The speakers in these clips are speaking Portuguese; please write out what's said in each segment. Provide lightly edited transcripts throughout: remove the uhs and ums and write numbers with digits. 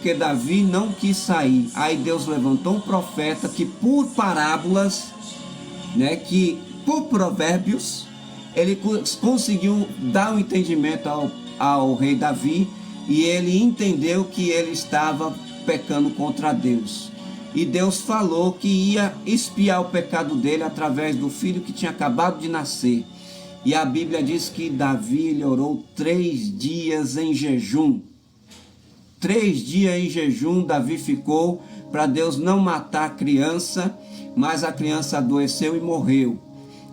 porque Davi não quis sair. Aí Deus levantou um profeta que por parábolas, né, que por provérbios, ele conseguiu dar um entendimento ao rei Davi, e ele entendeu que ele estava pecando contra Deus. E Deus falou que ia expiar o pecado dele através do filho que tinha acabado de nascer. E a Bíblia diz que Davi ele orou 3 dias em jejum. 3 dias em jejum Davi ficou para Deus não matar a criança, mas a criança adoeceu e morreu.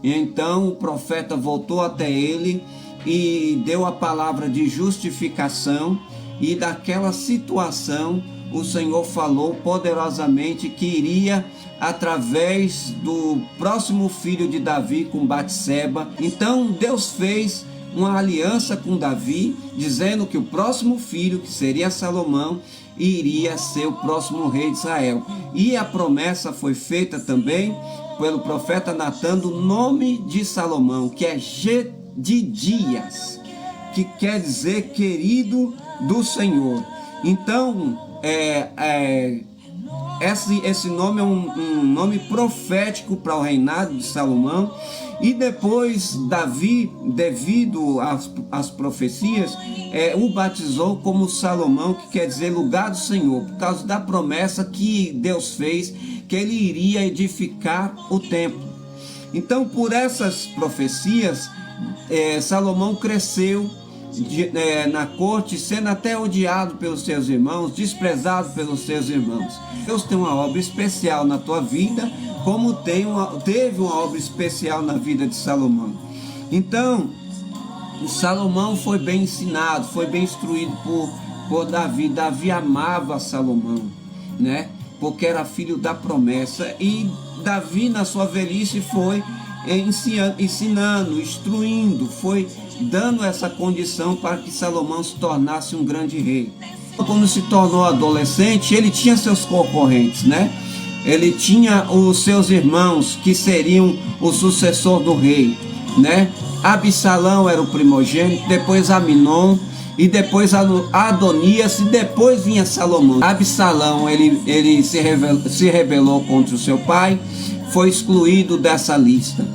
E então o profeta voltou até ele e deu a palavra de justificação, e daquela situação o Senhor falou poderosamente que iria através do próximo filho de Davi com Batseba. Então Deus fez uma aliança com Davi, dizendo que o próximo filho, que seria Salomão, iria ser o próximo rei de Israel. E a promessa foi feita também pelo profeta Natã do nome de Salomão, que é Gedidias, que quer dizer querido do Senhor. Então, esse nome é um nome profético para o reinado de Salomão. E depois Davi, devido às profecias, o batizou como Salomão, que quer dizer lugar do Senhor, por causa da promessa que Deus fez, que ele iria edificar o templo. Então, por essas profecias, Salomão cresceu na corte, sendo até odiado pelos seus irmãos, desprezado pelos seus irmãos. Deus tem uma obra especial na tua vida, como teve uma obra especial na vida de Salomão. Então, Salomão foi bem ensinado, foi bem instruído por Davi. Davi amava Salomão, né? Porque era filho da promessa. E Davi, na sua velhice, foi ensinando, instruindo, foi dando essa condição para que Salomão se tornasse um grande rei. Quando se tornou adolescente, ele tinha seus concorrentes, né? Ele tinha os seus irmãos que seriam o sucessor do rei, né? Absalão era o primogênito, depois Aminon, e depois Adonias, e depois vinha Salomão. Absalão, ele se rebelou contra o seu pai, foi excluído dessa lista.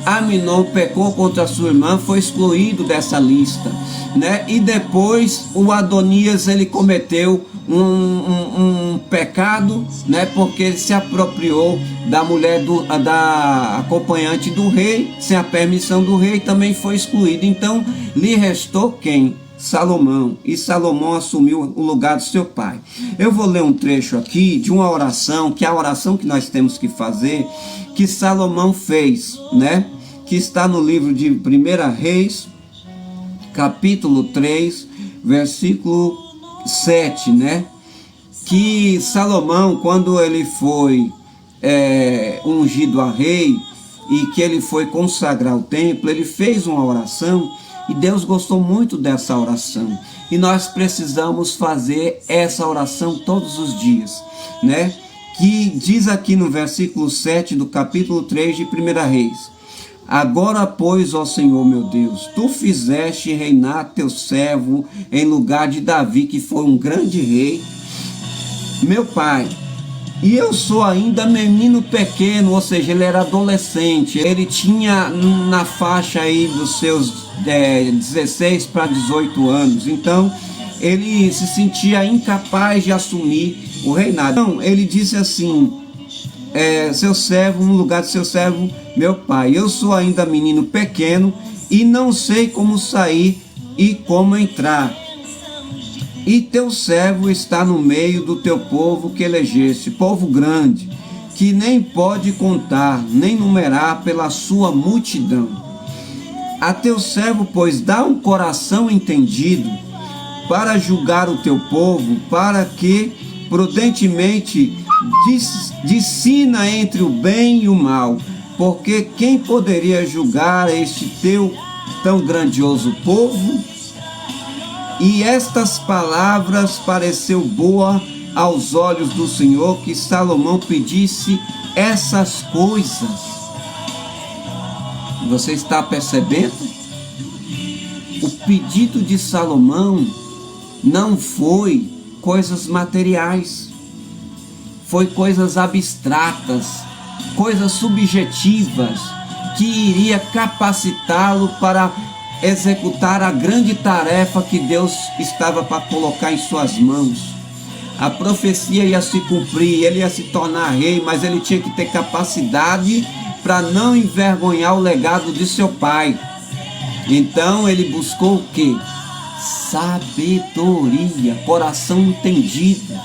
Aminon pecou contra sua irmã, foi excluído dessa lista, né? E depois o Adonias, ele cometeu um pecado, né? Porque ele se apropriou da mulher da acompanhante do rei, sem a permissão do rei, também foi excluído. Então lhe restou quem? Salomão. E Salomão assumiu o lugar do seu pai. Eu vou ler um trecho aqui de uma oração, que é a oração que nós temos que fazer, que Salomão fez, né? Que está no livro de 1 Reis, capítulo 3, versículo 7, né? Que Salomão, quando ele foi ungido a rei e que ele foi consagrar o templo, ele fez uma oração e Deus gostou muito dessa oração. E nós precisamos fazer essa oração todos os dias, né? Que diz aqui no versículo 7 do capítulo 3 de 1 Reis: Agora, pois, ó Senhor meu Deus, tu fizeste reinar teu servo em lugar de Davi, que foi um grande rei, meu pai, e eu sou ainda menino pequeno, ou seja, ele era adolescente, ele tinha na faixa aí dos seus 16 para 18 anos, então ele se sentia incapaz de assumir o reinado. Então ele disse assim: seu servo, no lugar de seu servo, meu pai, eu sou ainda menino pequeno e não sei como sair e como entrar. E teu servo está no meio do teu povo que elegeste, povo grande, que nem pode contar, nem numerar pela sua multidão. A teu servo, pois, dá um coração entendido para julgar o teu povo, para que prudentemente discina entre o bem e o mal, porque quem poderia julgar este teu tão grandioso povo? E estas palavras pareceu boa aos olhos do Senhor, que Salomão pedisse essas coisas. Você está percebendo? O pedido de Salomão não foi coisas materiais, foi coisas abstratas, coisas subjetivas, que iria capacitá-lo para executar a grande tarefa que Deus estava para colocar em suas mãos. A profecia ia se cumprir, ele ia se tornar rei, mas ele tinha que ter capacidade para não envergonhar o legado de seu pai. Então ele buscou o quê? Sabedoria, coração entendido.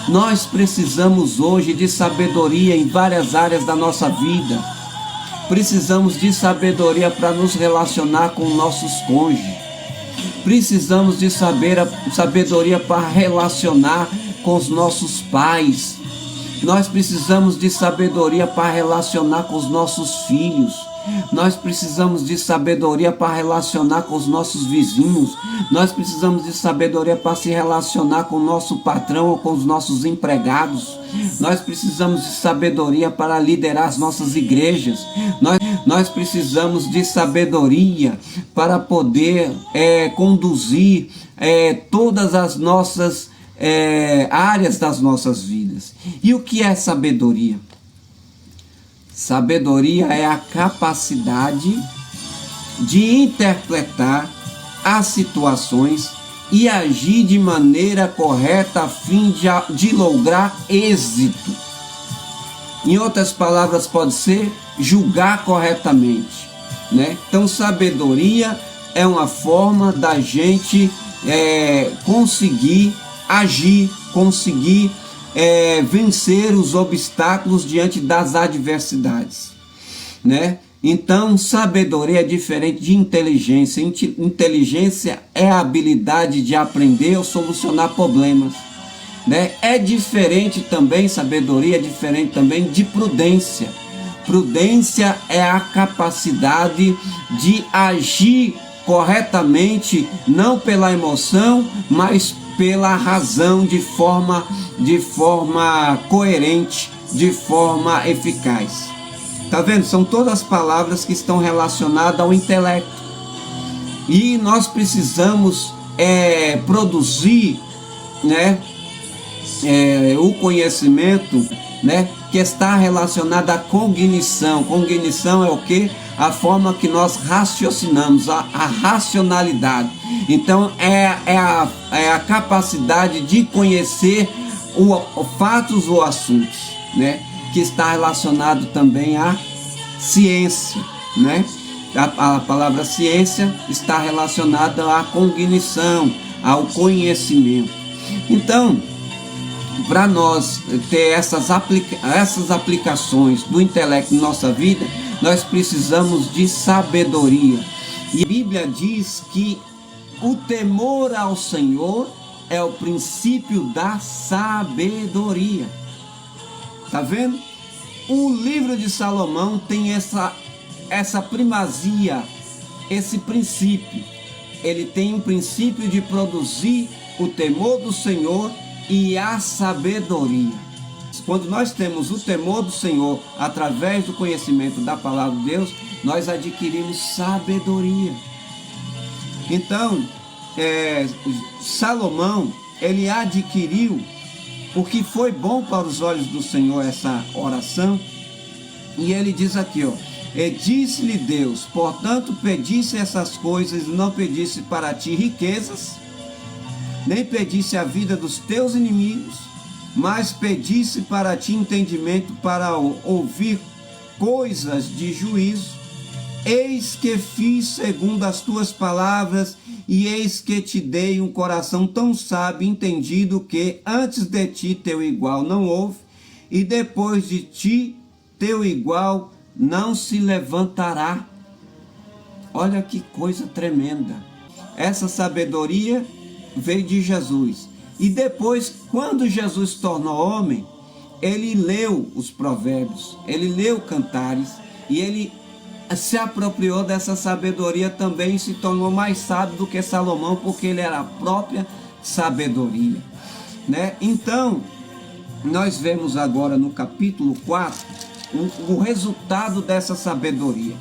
Nós precisamos hoje de sabedoria em várias áreas da nossa vida. Precisamos de sabedoria para nos relacionar com nossos cônjuges. Precisamos de sabedoria para relacionar com os nossos pais. Nós precisamos de sabedoria para relacionar com os nossos filhos. Nós precisamos de sabedoria para relacionar com os nossos vizinhos. Nós precisamos de sabedoria para se relacionar com o nosso patrão ou com os nossos empregados. Nós precisamos de sabedoria para liderar as nossas igrejas. Nós precisamos de sabedoria para poder conduzir todas as nossas áreas das nossas vidas. E o que é sabedoria? Sabedoria é a capacidade de interpretar as situações e agir de maneira correta a fim de lograr êxito. Em outras palavras, pode ser julgar corretamente, né? Então, sabedoria é uma forma da gente conseguir agir, conseguir vencer os obstáculos diante das adversidades, né? Então, sabedoria é diferente de inteligência. Inteligência é a habilidade de aprender ou solucionar problemas, né? É diferente também, sabedoria é diferente também de prudência. Prudência é a capacidade de agir corretamente, não pela emoção, mas pela razão, de forma coerente, de forma eficaz. Tá vendo? São todas palavras que estão relacionadas ao intelecto. E nós precisamos produzir, né, o conhecimento, né, que está relacionado à cognição. Cognição é o quê? A forma que nós raciocinamos, a racionalidade. Então é a capacidade de conhecer fatos ou assuntos, né? Que está relacionado também à ciência, né? A palavra ciência está relacionada à cognição, ao conhecimento. Então, para nós ter essas aplicações do intelecto em nossa vida, nós precisamos de sabedoria. E a Bíblia diz que o temor ao Senhor é o princípio da sabedoria. Tá vendo? O livro de Salomão tem essa primazia, esse princípio. Ele tem um princípio de produzir o temor do Senhor e a sabedoria. Quando nós temos o temor do Senhor através do conhecimento da palavra de Deus, nós adquirimos sabedoria. Então, Salomão, ele adquiriu o que foi bom para os olhos do Senhor, essa oração. E ele diz aqui, ó: e disse-lhe Deus, portanto pedisse essas coisas, não pedisse para ti riquezas, nem pedisse a vida dos teus inimigos, mas pedisse para ti entendimento para ouvir coisas de juízo. Eis que fiz segundo as tuas palavras, e eis que te dei um coração tão sábio e entendido que antes de ti teu igual não houve, e depois de ti teu igual não se levantará. Olha que coisa tremenda. Essa sabedoria veio de Jesus. E depois, quando Jesus tornou homem, ele leu os provérbios, ele leu cantares, e ele se apropriou dessa sabedoria também e se tornou mais sábio do que Salomão, porque ele era a própria sabedoria, né? Então, nós vemos agora no capítulo 4 o resultado dessa sabedoria.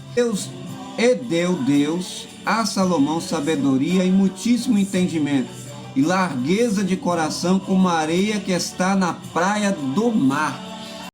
Deus a Salomão sabedoria e muitíssimo entendimento, e largueza de coração como a areia que está na praia do mar.